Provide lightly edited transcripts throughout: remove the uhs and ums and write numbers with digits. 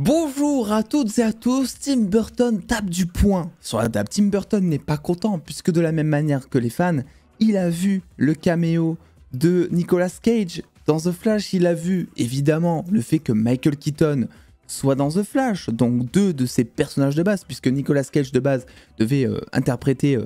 Bonjour à toutes et à tous, Tim Burton tape du poing sur la table. Tim Burton n'est pas content puisque de la même manière que les fans, il a vu le caméo de Nicolas Cage dans The Flash. Il a vu évidemment le fait que Michael Keaton soit dans The Flash, donc deux de ses personnages de base, puisque Nicolas Cage de base devait interpréter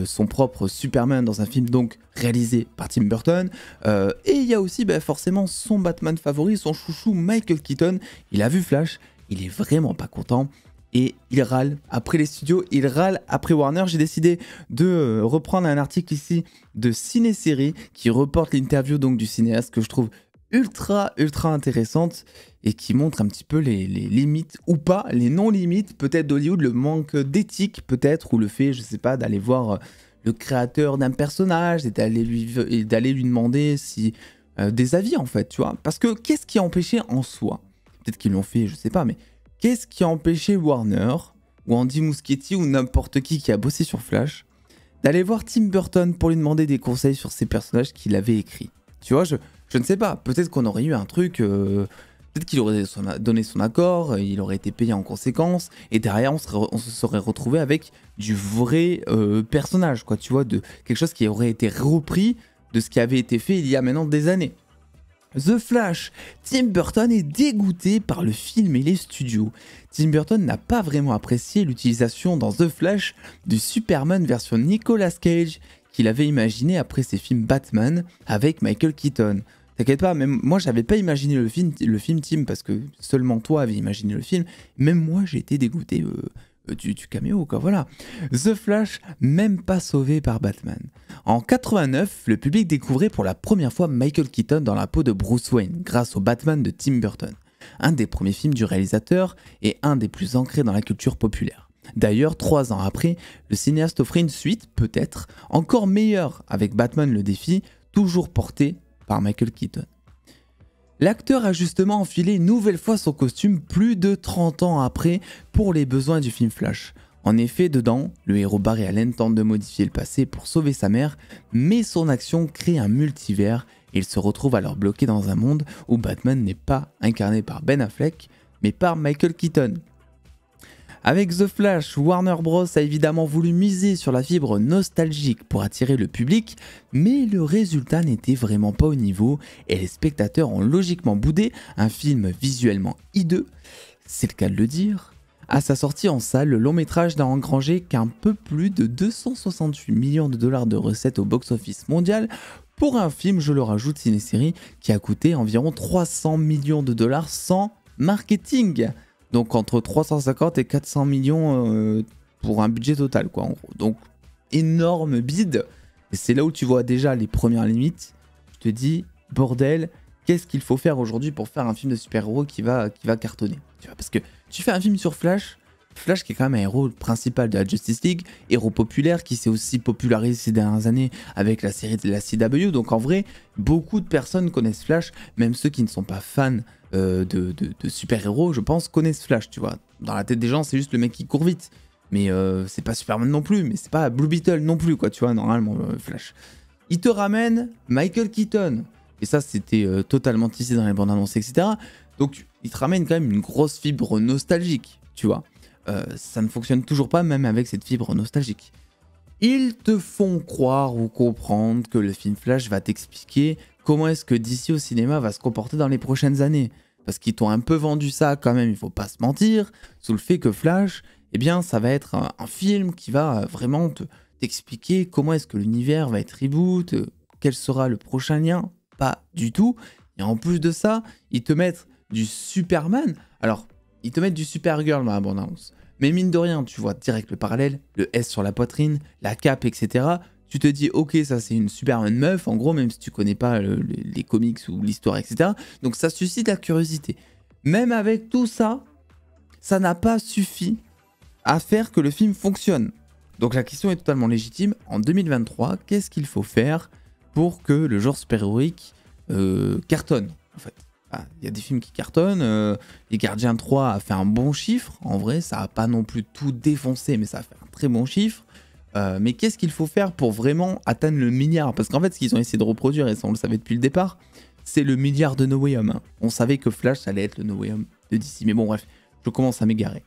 son propre Superman dans un film donc réalisé par Tim Burton. Et il y a aussi forcément son Batman favori, son chouchou Michael Keaton. Il a vu Flash. Il est vraiment pas content et il râle après les studios, il râle après Warner. J'ai décidé de reprendre un article ici de Ciné-Série qui reporte l'interview donc du cinéaste que je trouve ultra intéressante et qui montre un petit peu les limites ou pas, les non-limites peut-être d'Hollywood, le manque d'éthique peut-être ou le fait, je sais pas, d'aller voir le créateur d'un personnage et d'aller lui demander si des avis en fait, tu vois. Parce que qu'est-ce qui a empêché en soi? Peut-être qu'ils l'ont fait, je sais pas, mais qu'est-ce qui a empêché Warner, ou Andy Muschietti, ou n'importe qui a bossé sur Flash, d'aller voir Tim Burton pour lui demander des conseils sur ses personnages qu'il avait écrits? Tu vois, je ne sais pas, peut-être qu'on aurait eu un truc, peut-être qu'il aurait donné son accord, il aurait été payé en conséquence, et derrière on se serait retrouvé avec du vrai personnage, quoi, tu vois, de quelque chose qui aurait été repris de ce qui avait été fait il y a maintenant des années. The Flash, Tim Burton est dégoûté par le film et les studios. Tim Burton n'a pas vraiment apprécié l'utilisation dans The Flash du Superman version Nicolas Cage qu'il avait imaginé après ses films Batman avec Michael Keaton. T'inquiète pas, même moi j'avais pas imaginé le film Tim, parce que seulement toi avais imaginé le film. Même moi j'ai été dégoûté du caméo, quoi, voilà. The Flash, même pas sauvé par Batman. En 89, le public découvrait pour la première fois Michael Keaton dans la peau de Bruce Wayne, grâce au Batman de Tim Burton. Un des premiers films du réalisateur et un des plus ancrés dans la culture populaire. D'ailleurs, 3 ans après, le cinéaste offrait une suite, peut-être, encore meilleure, avec Batman le défi, toujours porté par Michael Keaton. L'acteur a justement enfilé une nouvelle fois son costume plus de 30 ans après pour les besoins du film Flash. En effet, dedans, le héros Barry Allen tente de modifier le passé pour sauver sa mère, mais son action crée un multivers et il se retrouve alors bloqué dans un monde où Batman n'est pas incarné par Ben Affleck, mais par Michael Keaton. Avec The Flash, Warner Bros a évidemment voulu miser sur la fibre nostalgique pour attirer le public, mais le résultat n'était vraiment pas au niveau et les spectateurs ont logiquement boudé un film visuellement hideux, c'est le cas de le dire. À sa sortie en salle, le long métrage n'a engrangé qu'un peu plus de 268 millions de dollars de recettes au box-office mondial pour un film, je le rajoute, ciné-série, qui a coûté environ 300 millions de dollars sans marketing. Donc entre 350 et 400 millions pour un budget total, quoi, en gros. Donc énorme bide. Et c'est là où tu vois déjà les premières limites. Je te dis, bordel, qu'est-ce qu'il faut faire aujourd'hui pour faire un film de super-héros qui va cartonner, tu vois, parce que tu fais un film sur Flash, Flash qui est quand même un héros principal de la Justice League, héros populaire qui s'est aussi popularisé ces dernières années avec la série de la CW. Donc en vrai, beaucoup de personnes connaissent Flash, même ceux qui ne sont pas fans de super-héros, je pense, connaissent Flash, tu vois. Dans la tête des gens, c'est juste le mec qui court vite. Mais c'est pas Superman non plus, mais c'est pas Blue Beetle non plus, quoi, tu vois, normalement, Flash. Il te ramène Michael Keaton. Et ça, c'était totalement tissé dans les bandes annonces, etc. Donc, il te ramène quand même une grosse fibre nostalgique, tu vois. Ça ne fonctionne toujours pas, même avec cette fibre nostalgique. Ils te font croire ou comprendre que le film Flash va t'expliquer comment est-ce que DC au cinéma va se comporter dans les prochaines années. Parce qu'ils t'ont un peu vendu ça quand même, il faut pas se mentir, sous le fait que Flash, eh bien, ça va être un film qui va vraiment t'expliquer comment est-ce que l'univers va être reboot, quel sera le prochain lien. Pas du tout. Et en plus de ça, ils te mettent du Superman. Alors, ils te mettent du Supergirl dans la bande-annonce. Mais mine de rien, tu vois direct le parallèle, le S sur la poitrine, la cape, etc. Tu te dis, ok, ça c'est une Superman meuf, en gros, même si tu connais pas les comics ou l'histoire, etc. Donc ça suscite la curiosité. Même avec tout ça, ça n'a pas suffi à faire que le film fonctionne. Donc la question est totalement légitime. En 2023, qu'est-ce qu'il faut faire pour que le genre super-héroïque cartonne, en fait? Il y a des films qui cartonnent, Les Gardiens 3 a fait un bon chiffre, en vrai, ça n'a pas non plus tout défoncé, mais ça a fait un très bon chiffre. Mais qu'est-ce qu'il faut faire pour vraiment atteindre le milliard? Parce qu'en fait, ce qu'ils ont essayé de reproduire, et ça on le savait depuis le départ, c'est le milliard de No Way Home. Hein. On savait que Flash, ça allait être le No Way Home de DC, mais bon bref, je commence à m'égarer.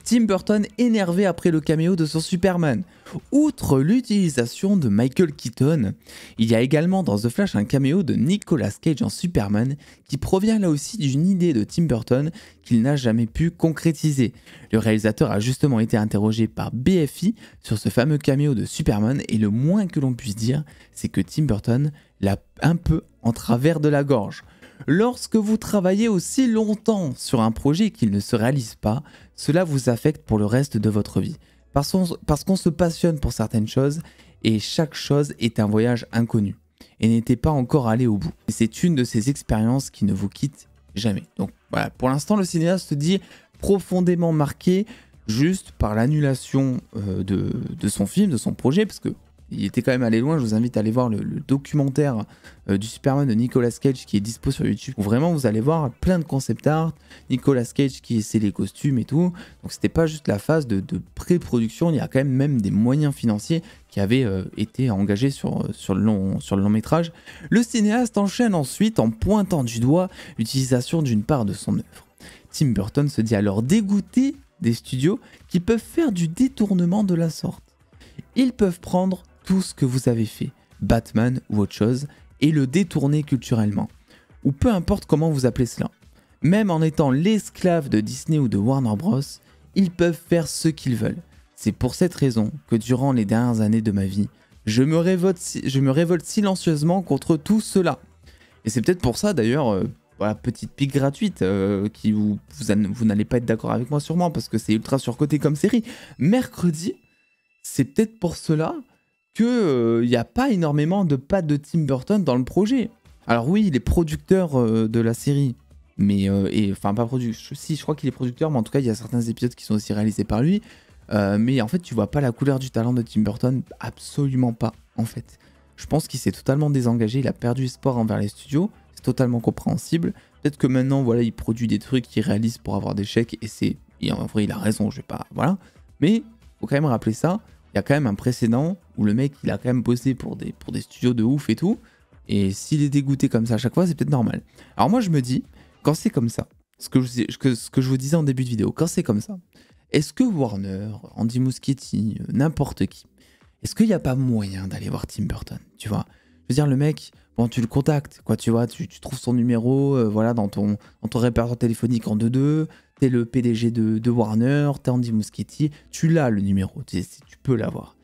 Tim Burton énervé après le caméo de son Superman. Outre l'utilisation de Michael Keaton, il y a également dans The Flash un caméo de Nicolas Cage en Superman qui provient là aussi d'une idée de Tim Burton qu'il n'a jamais pu concrétiser. Le réalisateur a justement été interrogé par BFI sur ce fameux caméo de Superman et le moins que l'on puisse dire, c'est que Tim Burton l'a un peu en travers de la gorge. Lorsque vous travaillez aussi longtemps sur un projet qu'il ne se réalise pas, cela vous affecte pour le reste de votre vie. Parce qu'on se passionne pour certaines choses et chaque chose est un voyage inconnu et n'était pas encore allé au bout. Et c'est une de ces expériences qui ne vous quitte jamais. Donc voilà, pour l'instant le cinéaste se dit profondément marqué juste par l'annulation de son film, de son projet, parce que il était quand même allé loin. Je vous invite à aller voir le documentaire du Superman de Nicolas Cage qui est dispo sur YouTube, où vraiment vous allez voir plein de concept art, Nicolas Cage qui essaie les costumes et tout. Donc c'était pas juste la phase de pré-production, il y a quand même des moyens financiers qui avaient été engagés sur le long métrage. Le cinéaste enchaîne ensuite en pointant du doigt l'utilisation d'une part de son œuvre. Tim Burton se dit alors dégoûté des studios qui peuvent faire du détournement de la sorte. Ils peuvent prendre tout ce que vous avez fait, Batman ou autre chose, et le détourner culturellement. Ou peu importe comment vous appelez cela. Même en étant l'esclave de Disney ou de Warner Bros, ils peuvent faire ce qu'ils veulent. C'est pour cette raison que durant les dernières années de ma vie, je me révolte silencieusement contre tout cela. Et c'est peut-être pour ça d'ailleurs, voilà, petite pique gratuite, vous n'allez pas être d'accord avec moi sûrement, parce que c'est ultra surcoté comme série. Mercredi, c'est peut-être pour cela qu'il n'y a pas énormément de pattes de Tim Burton dans le projet. Alors oui, il est producteur de la série, mais enfin pas producteur, si je crois qu'il est producteur, mais en tout cas il y a certains épisodes qui sont aussi réalisés par lui. Mais en fait tu vois pas la couleur du talent de Tim Burton, absolument pas en fait. Je pense qu'il s'est totalement désengagé, il a perdu espoir envers les studios, c'est totalement compréhensible. Peut-être que maintenant voilà il produit des trucs qu'il réalise pour avoir des chèques et en vrai il a raison, je vais pas, voilà. Mais faut quand même rappeler ça. Il y a quand même un précédent où le mec il a quand même bossé pour des studios de ouf et tout, et s'il est dégoûté comme ça à chaque fois, c'est peut-être normal. Alors moi je me dis, quand c'est comme ça, ce que je vous disais en début de vidéo, quand c'est comme ça, est-ce que Warner, Andy Muschietti, n'importe qui, est-ce qu'il n'y a pas moyen d'aller voir Tim Burton, tu vois? Je veux dire, le mec, bon, tu le contactes, quoi, tu vois, tu trouves son numéro, voilà, dans ton répertoire téléphonique en 2-2, t'es le PDG de Warner, t'es Andy Muschietti, tu l'as le numéro, tu peux l'avoir.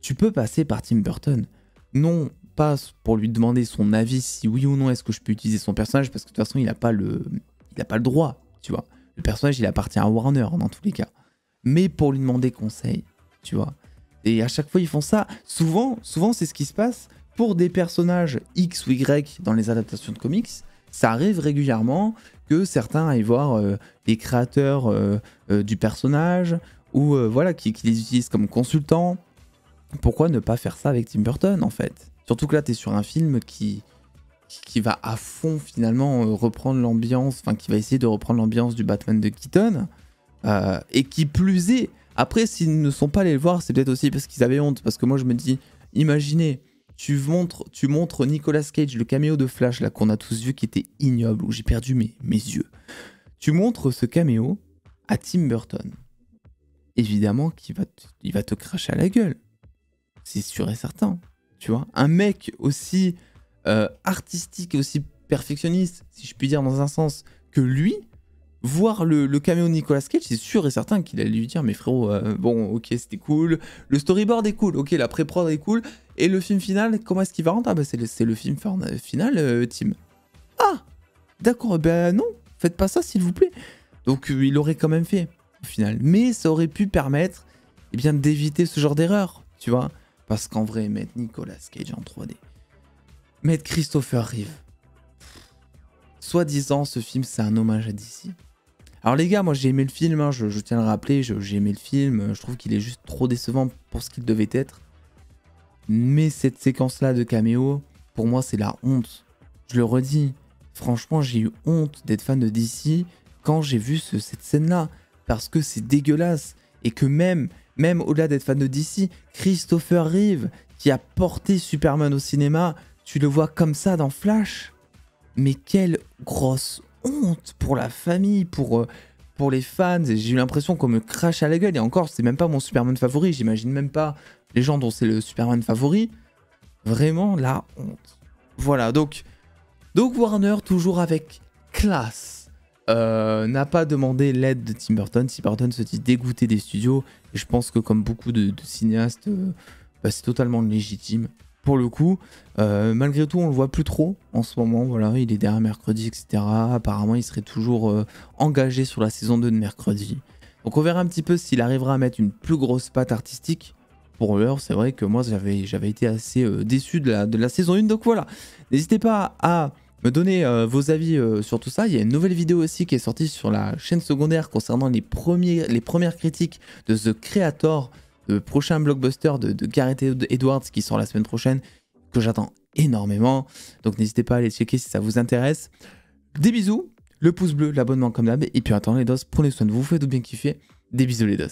Tu peux passer par Tim Burton, non pas pour lui demander son avis si oui ou non est-ce que je peux utiliser son personnage, parce que de toute façon il n'a pas le droit, tu vois. Le personnage il appartient à Warner dans tous les cas, mais pour lui demander conseil, tu vois. Et à chaque fois ils font ça, souvent c'est ce qui se passe pour des personnages X ou Y dans les adaptations de comics. Ça arrive régulièrement que certains aillent voir les créateurs du personnage ou voilà, qui les utilisent comme consultants. Pourquoi ne pas faire ça avec Tim Burton en fait? Surtout que là, tu es sur un film qui va à fond finalement reprendre l'ambiance, enfin qui va essayer de reprendre l'ambiance du Batman de Keaton. Et qui plus est, après s'ils ne sont pas allés le voir, c'est peut-être aussi parce qu'ils avaient honte. Parce que moi je me dis, imaginez, tu montres Nicolas Cage, le caméo de Flash là qu'on a tous vu qui était ignoble, où j'ai perdu mes yeux. Tu montres ce caméo à Tim Burton. Évidemment il va te cracher à la gueule. C'est sûr et certain. Tu vois, un mec aussi artistique et aussi perfectionniste, si je puis dire dans un sens, que lui, voir le caméo de Nicolas Cage, c'est sûr et certain qu'il allait lui dire, mais frérot, bon, ok, c'était cool, le storyboard est cool, ok, la pré-prod est cool, et le film final, comment est-ce qu'il va rendre? Ah bah c'est le film final, Tim. Ah, d'accord, ben non, faites pas ça s'il vous plaît. Donc il aurait quand même fait, au final. Mais ça aurait pu permettre, eh bien, d'éviter ce genre d'erreur, tu vois. Parce qu'en vrai, mettre Nicolas Cage en 3D, mettre Christopher Reeve, soi-disant, ce film, c'est un hommage à DC. Alors les gars, moi j'ai aimé le film, hein, je tiens à le rappeler, j'ai aimé le film, je trouve qu'il est juste trop décevant pour ce qu'il devait être. Mais cette séquence-là de caméo, pour moi c'est la honte. Je le redis, franchement j'ai eu honte d'être fan de DC quand j'ai vu cette scène-là. Parce que c'est dégueulasse. Et que même au-delà d'être fan de DC, Christopher Reeve, qui a porté Superman au cinéma, tu le vois comme ça dans Flash. Mais quelle grosse honte pour la famille, pour pour les fans. J'ai eu l'impression qu'on me crache à la gueule. Et encore, c'est même pas mon Superman favori. J'imagine même pas les gens dont c'est le Superman favori. Vraiment la honte. Voilà, donc Warner, toujours avec classe, n'a pas demandé l'aide de Tim Burton. Tim Burton se dit dégoûté des studios. Et je pense que comme beaucoup de cinéastes, c'est totalement légitime. Pour le coup, malgré tout, on le voit plus trop en ce moment. Voilà, il est derrière mercredi, etc. Apparemment, il serait toujours engagé sur la saison 2 de mercredi. Donc on verra un petit peu s'il arrivera à mettre une plus grosse patte artistique. Pour l'heure, c'est vrai que moi, j'avais été assez déçu de la saison 1. Donc voilà, n'hésitez pas à me donner vos avis sur tout ça. Il y a une nouvelle vidéo aussi qui est sortie sur la chaîne secondaire concernant les premières critiques de The Creator, le prochain blockbuster de Gareth Edwards qui sort la semaine prochaine, que j'attends énormément. Donc n'hésitez pas à aller checker si ça vous intéresse. Des bisous, le pouce bleu, l'abonnement comme d'hab. Et puis attends les dos, prenez soin de vous, faites-vous bien kiffer. Des bisous les dos.